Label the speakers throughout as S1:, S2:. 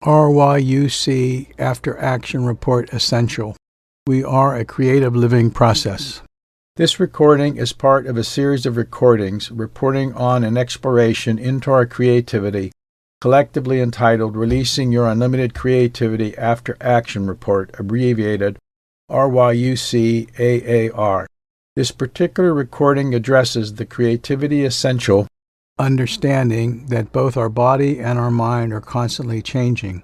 S1: RYUC After Action Report Essential. We are a creative living process. This recording is part of a series of recordings reporting on an exploration into our creativity, collectively entitled Releasing Your Unlimited Creativity After Action Report, abbreviated RYUC-AAR. This particular recording addresses the creativity essential, understanding that both our body and our mind are constantly changing.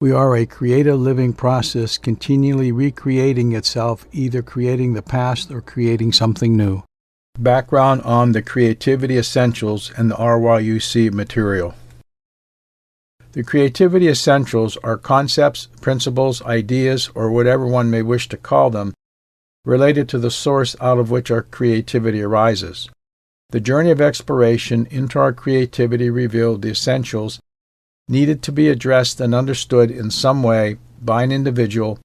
S1: We are a creative living process continually recreating itself, either creating the past or creating something new. Background on the creativity essentials and the RYUC material. The creativity essentials are concepts, principles, ideas, or whatever one may wish to call them, related to the source out of which our creativity arises. The journey of exploration into our creativity revealed the essentials needed to be addressed and understood in some way by an individual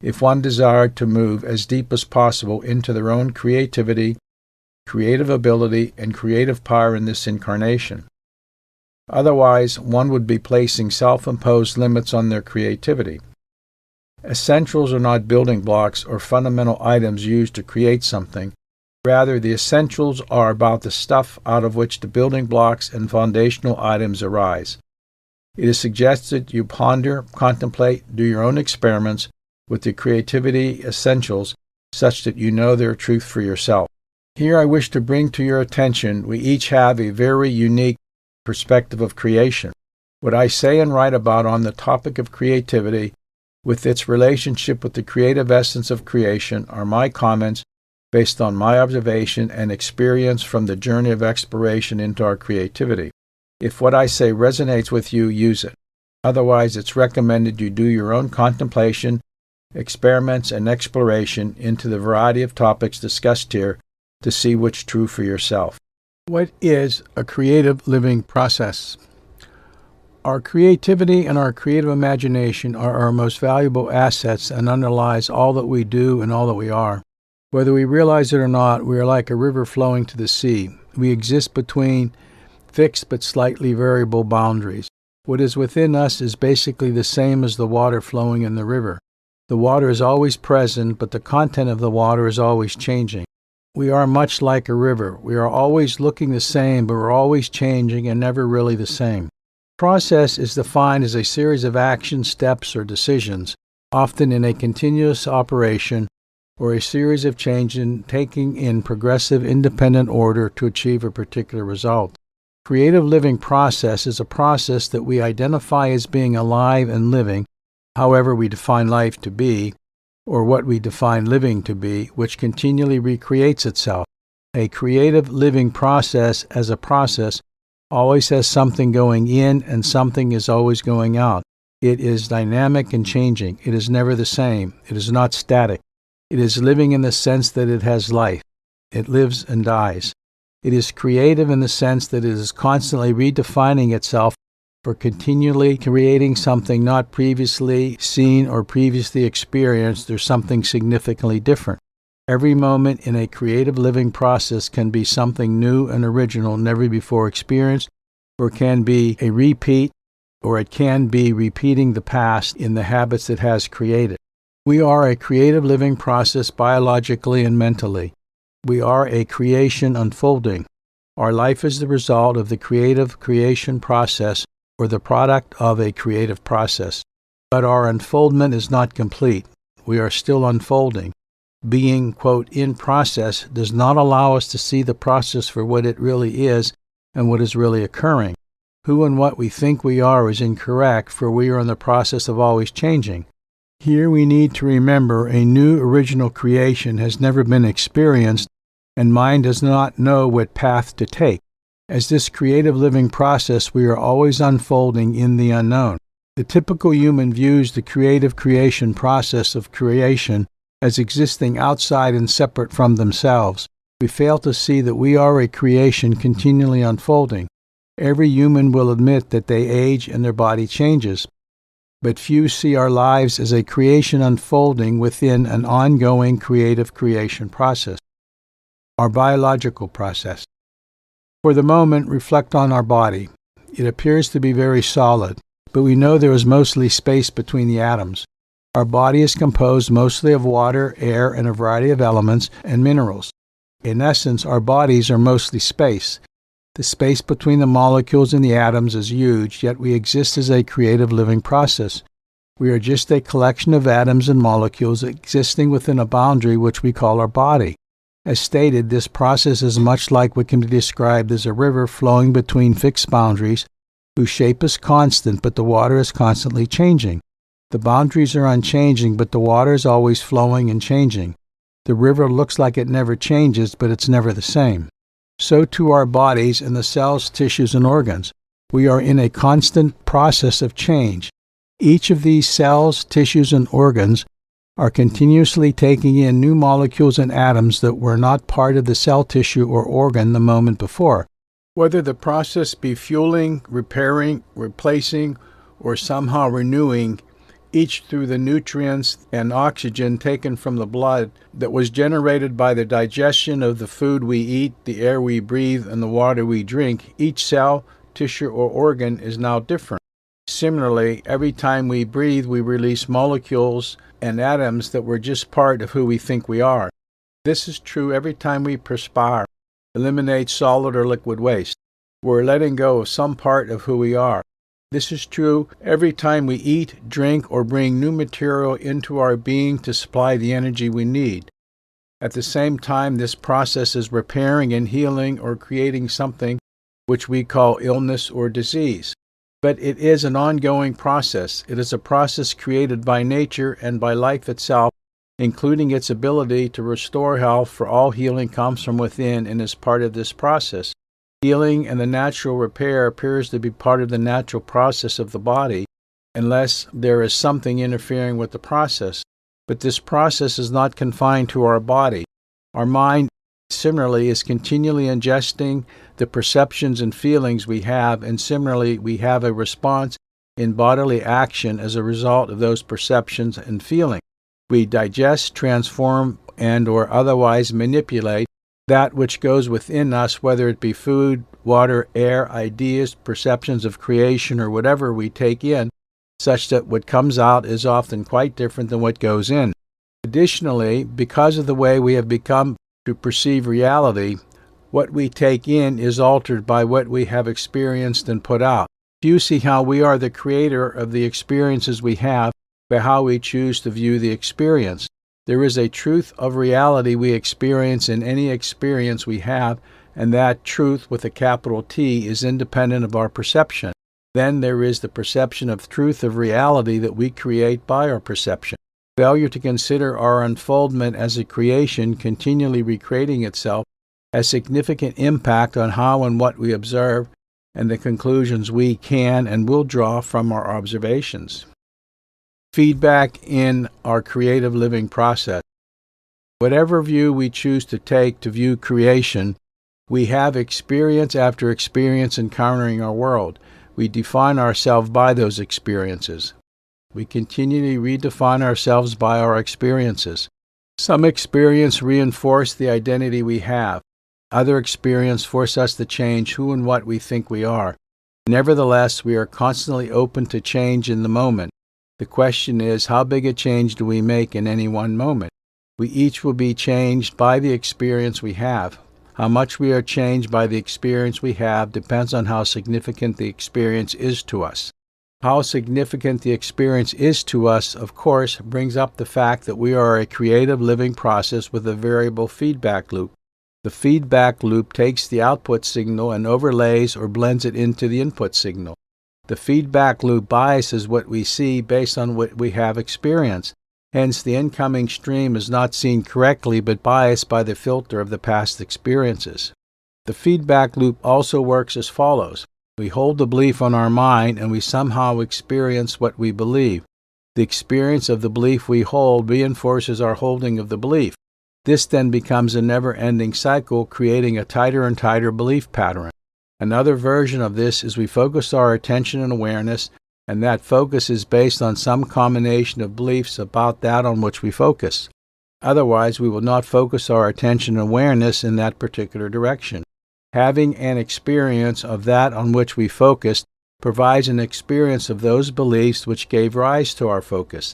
S1: if one desired to move as deep as possible into their own creativity, creative ability, and creative power in this incarnation. Otherwise, one would be placing self-imposed limits on their creativity. Essentials are not building blocks or fundamental items used to create something. Rather, the essentials are about the stuff out of which the building blocks and foundational items arise. It is suggested you ponder, contemplate, do your own experiments with the creativity essentials such that you know their truth for yourself. Here I wish to bring to your attention we each have a very unique perspective of creation. What I say and write about on the topic of creativity with its relationship with the creative essence of creation are my comments based on my observation and experience from the journey of exploration into our creativity. If what I say resonates with you, use it. Otherwise, it's recommended you do your own contemplation, experiments, and exploration into the variety of topics discussed here to see which true for yourself. What is a creative living process? Our creativity and our creative imagination are our most valuable assets and underlies all that we do and all that we are. Whether we realize it or not, we are like a river flowing to the sea. We exist between fixed but slightly variable boundaries. What is within us is basically the same as the water flowing in the river. The water is always present, but the content of the water is always changing. We are much like a river. We are always looking the same, but we're always changing and never really the same. Process is defined as a series of actions, steps, or decisions, often in a continuous operation, or a series of changes taking in progressive independent order to achieve a particular result. Creative living process is a process that we identify as being alive and living, however we define life to be, or what we define living to be, which continually recreates itself. A creative living process as a process always has something going in and something is always going out. It is dynamic and changing. It is never the same. It is not static. It is living in the sense that it has life. It lives and dies. It is creative in the sense that it is constantly redefining itself for continually creating something not previously seen or previously experienced or something significantly different. Every moment in a creative living process can be something new and original, never before experienced, or can be a repeat, or it can be repeating the past in the habits it has created. We are a creative living process biologically and mentally. We are a creation unfolding. Our life is the result of the creative creation process or the product of a creative process. But our unfoldment is not complete. We are still unfolding. Being, quote, in process does not allow us to see the process for what it really is and what is really occurring. Who and what we think we are is incorrect, for we are in the process of always changing. Here we need to remember a new original creation has never been experienced, and mind does not know what path to take. As this creative living process, we are always unfolding in the unknown. The typical human views the creative creation process of creation as existing outside and separate from themselves. We fail to see that we are a creation continually unfolding. Every human will admit that they age and their body changes. But few see our lives as a creation unfolding within an ongoing creative creation process. Our biological process. For the moment, reflect on our body. It appears to be very solid. but we know there is mostly space between the atoms. Our body is composed mostly of water, air, and a variety of elements and minerals. In essence, our bodies are mostly space. The space between the molecules and the atoms is huge, yet we exist as a creative living process. We are just a collection of atoms and molecules existing within a boundary which we call our body. As stated, this process is much like what can be described as a river flowing between fixed boundaries, whose shape is constant, but the water is constantly changing. The boundaries are unchanging, but the water is always flowing and changing. The river looks like it never changes, but it's never the same. So too our bodies and the cells, tissues, and organs. We are in a constant process of change. Each of these cells, tissues, and organs are continuously taking in new molecules and atoms that were not part of the cell, tissue, or organ the moment before. Whether the process be fueling, repairing, replacing, or somehow renewing, each through the nutrients and oxygen taken from the blood that was generated by the digestion of the food we eat, the air we breathe, and the water we drink, each cell, tissue, or organ is now different. Similarly, every time we breathe, we release molecules and atoms that were just part of who we think we are. This is true every time we perspire, eliminate solid or liquid waste. We're letting go of some part of who we are. This is true every time we eat, drink, or bring new material into our being to supply the energy we need. At the same time, this process is repairing and healing or creating something which we call illness or disease. But it is an ongoing process. It is a process created by nature and by life itself, including its ability to restore health, for all healing comes from within and is part of this process. Healing and the natural repair appears to be part of the natural process of the body, unless there is something interfering with the process. But this process is not confined to our body. Our mind, similarly, is continually ingesting the perceptions and feelings we have, and similarly, we have a response in bodily action as a result of those perceptions and feelings. We digest, transform, and or otherwise manipulate that which goes within us, whether it be food, water, air, ideas, perceptions of creation, or whatever we take in, such that what comes out is often quite different than what goes in. Additionally, because of the way we have become to perceive reality, what we take in is altered by what we have experienced and put out. You see how we are the creator of the experiences we have by how we choose to view the experience. There is a truth of reality we experience in any experience we have, and that truth with a capital T is independent of our perception. Then there is the perception of truth of reality that we create by our perception. Failure to consider our unfoldment as a creation continually recreating itself has significant impact on how and what we observe and the conclusions we can and will draw from our observations. Feedback in our creative living process. Whatever view we choose to take to view creation, we have experience after experience encountering our world. We define ourselves by those experiences. We continually redefine ourselves by our experiences. Some experience reinforce the identity we have. Other experience force us to change who and what we think we are. Nevertheless, we are constantly open to change in the moment. The question is, how big a change do we make in any one moment? We each will be changed by the experience we have. How much we are changed by the experience we have depends on how significant the experience is to us. How significant the experience is to us, of course, brings up the fact that we are a creative living process with a variable feedback loop. The feedback loop takes the output signal and overlays or blends it into the input signal. The feedback loop biases what we see based on what we have experienced. Hence, the incoming stream is not seen correctly but biased by the filter of the past experiences. The feedback loop also works as follows. We hold the belief on our mind and we somehow experience what we believe. The experience of the belief we hold reinforces our holding of the belief. This then becomes a never-ending cycle, creating a tighter and tighter belief pattern. Another version of this is we focus our attention and awareness, and that focus is based on some combination of beliefs about that on which we focus. Otherwise, we will not focus our attention and awareness in that particular direction. Having an experience of that on which we focused provides an experience of those beliefs which gave rise to our focus.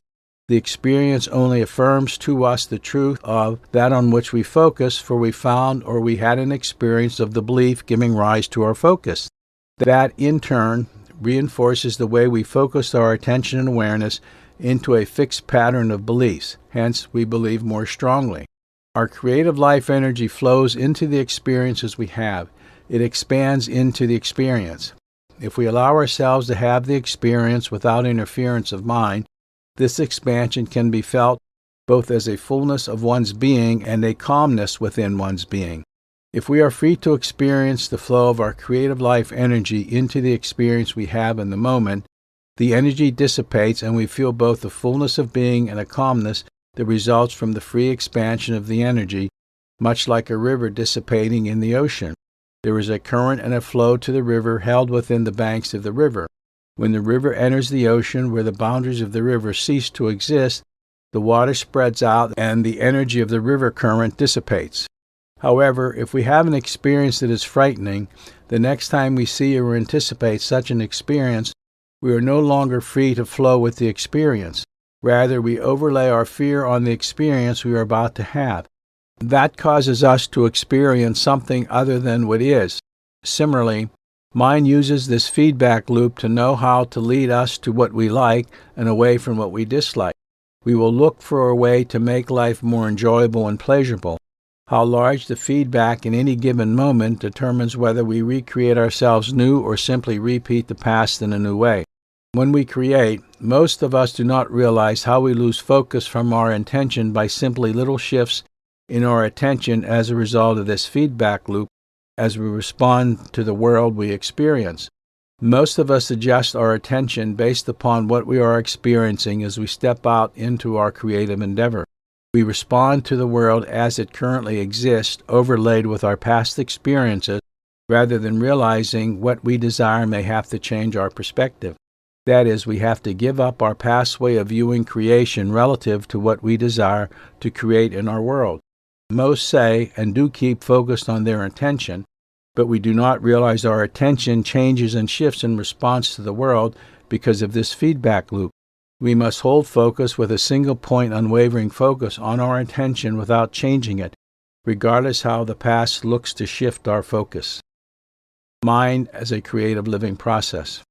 S1: The experience only affirms to us the truth of that on which we focus, for we found or we had an experience of the belief giving rise to our focus. That, in turn, reinforces the way we focus our attention and awareness into a fixed pattern of beliefs. Hence, we believe more strongly. Our creative life energy flows into the experiences we have. It expands into the experience. If we allow ourselves to have the experience without interference of mind, this expansion can be felt both as a fullness of one's being and a calmness within one's being. If we are free to experience the flow of our creative life energy into the experience we have in the moment, the energy dissipates and we feel both the fullness of being and a calmness that results from the free expansion of the energy, much like a river dissipating in the ocean. There is a current and a flow to the river held within the banks of the river. When the river enters the ocean, where the boundaries of the river cease to exist, the water spreads out and the energy of the river current dissipates. However, if we have an experience that is frightening, the next time we see or anticipate such an experience, we are no longer free to flow with the experience. Rather, we overlay our fear on the experience we are about to have. That causes us to experience something other than what is. Similarly, mind uses this feedback loop to know how to lead us to what we like and away from what we dislike. We will look for a way to make life more enjoyable and pleasurable. How large the feedback in any given moment determines whether we recreate ourselves new or simply repeat the past in a new way. When we create, most of us do not realize how we lose focus from our intention by simply little shifts in our attention as a result of this feedback loop as we respond to the world we experience. Most of us adjust our attention based upon what we are experiencing as we step out into our creative endeavor. We respond to the world as it currently exists, overlaid with our past experiences, rather than realizing what we desire may have to change our perspective. That is, we have to give up our past way of viewing creation relative to what we desire to create in our world. Most say and do keep focused on their intention, but we do not realize our attention changes and shifts in response to the world because of this feedback loop. We must hold focus with a single point unwavering focus on our intention without changing it, regardless how the past looks to shift our focus. Mind as a creative living process.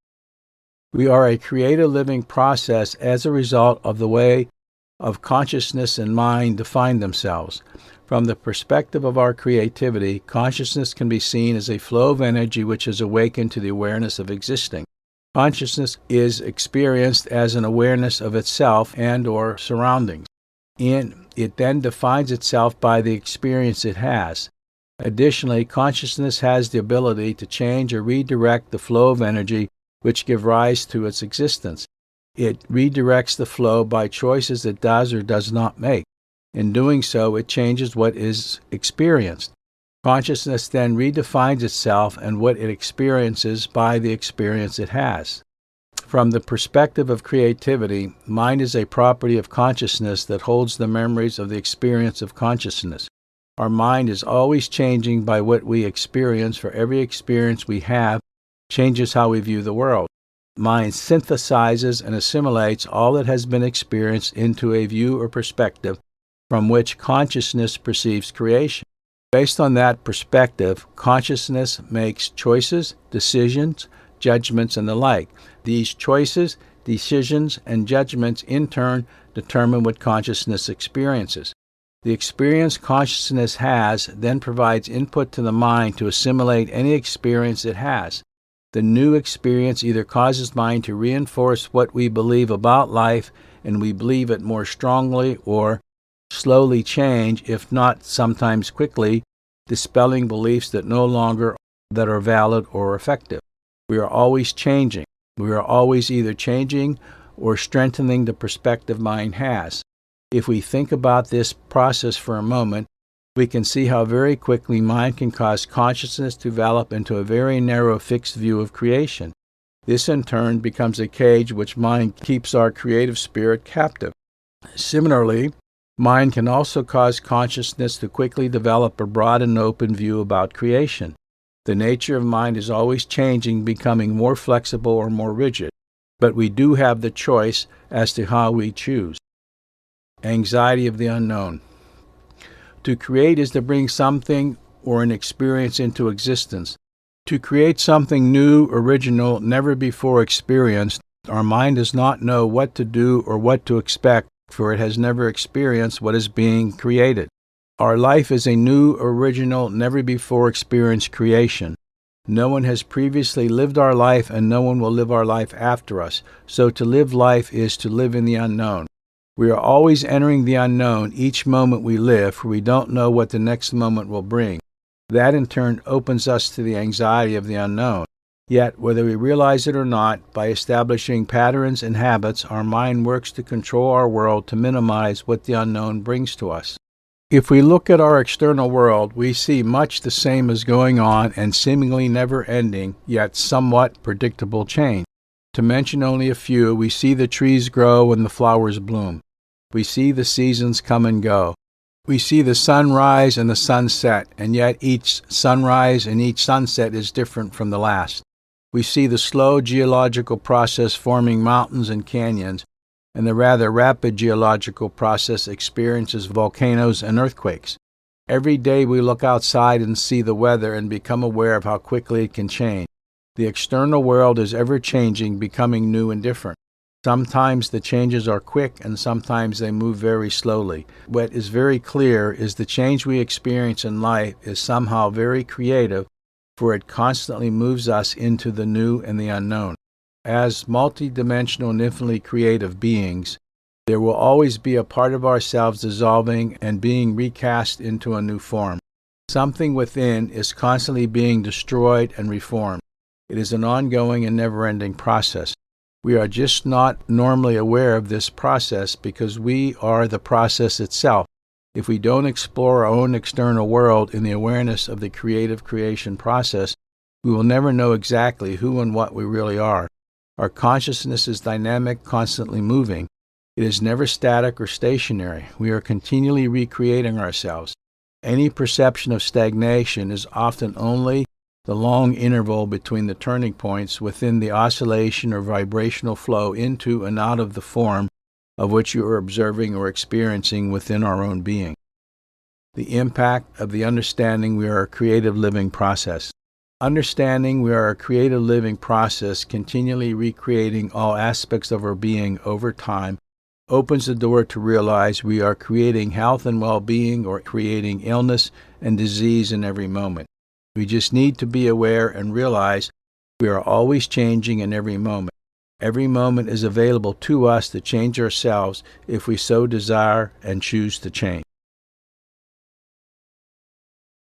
S1: We are a creative living process as a result of the way of consciousness and mind define themselves. From the perspective of our creativity, consciousness can be seen as a flow of energy which is awakened to the awareness of existing. Consciousness is experienced as an awareness of itself and or surroundings, and it then defines itself by the experience it has. Additionally, consciousness has the ability to change or redirect the flow of energy which give rise to its existence. It redirects the flow by choices it does or does not make. In doing so, it changes what is experienced. Consciousness then redefines itself and what it experiences by the experience it has. From the perspective of creativity, mind is a property of consciousness that holds the memories of the experience of consciousness. Our mind is always changing by what we experience, for every experience we have changes how we view the world. Mind synthesizes and assimilates all that has been experienced into a view or perspective from which consciousness perceives creation. Based on that perspective, consciousness makes choices, decisions, judgments, and the like. These choices, decisions, and judgments in turn determine what consciousness experiences. The experience consciousness has then provides input to the mind to assimilate any experience it has. The new experience either causes mind to reinforce what we believe about life, and we believe it more strongly, or slowly change, if not sometimes quickly, dispelling beliefs that no longer that are valid or effective. We are always changing. We are always either changing or strengthening the perspective mind has. If we think about this process for a moment, we can see how very quickly mind can cause consciousness to develop into a very narrow fixed view of creation. This in turn becomes a cage which mind keeps our creative spirit captive. Similarly, mind can also cause consciousness to quickly develop a broad and open view about creation. The nature of mind is always changing, becoming more flexible or more rigid, but we do have the choice as to how we choose. Anxiety of the unknown. To create is to bring something or an experience into existence. To create something new, original, never before experienced, our mind does not know what to do or what to expect, for it has never experienced what is being created. Our life is a new, original, never before experienced creation. No one has previously lived our life, and no one will live our life after us. So to live life is to live in the unknown. We are always entering the unknown each moment we live, for we don't know what the next moment will bring. That in turn opens us to the anxiety of the unknown. Yet, whether we realize it or not, by establishing patterns and habits, our mind works to control our world to minimize what the unknown brings to us. If we look at our external world, we see much the same as going on and seemingly never-ending, yet somewhat predictable change. To mention only a few, we see the trees grow and the flowers bloom. We see the seasons come and go. We see the sun rise and the sun set, and yet each sunrise and each sunset is different from the last. We see the slow geological process forming mountains and canyons, and the rather rapid geological process experiences volcanoes and earthquakes. Every day we look outside and see the weather and become aware of how quickly it can change. The external world is ever changing, becoming new and different. Sometimes the changes are quick and sometimes they move very slowly. What is very clear is the change we experience in life is somehow very creative, for it constantly moves us into the new and the unknown. As multidimensional and infinitely creative beings, there will always be a part of ourselves dissolving and being recast into a new form. Something within is constantly being destroyed and reformed. It is an ongoing and never-ending process. We are just not normally aware of this process because we are the process itself. If we don't explore our own external world in the awareness of the creative creation process, we will never know exactly who and what we really are. Our consciousness is dynamic, constantly moving. It is never static or stationary. We are continually recreating ourselves. Any perception of stagnation is often only the long interval between the turning points within the oscillation or vibrational flow into and out of the form of which you are observing or experiencing within our own being. The impact of the understanding we are a creative living process. Understanding we are a creative living process, continually recreating all aspects of our being over time, opens the door to realize we are creating health and well-being or creating illness and disease in every moment. We just need to be aware and realize we are always changing in every moment. Every moment is available to us to change ourselves if we so desire and choose to change.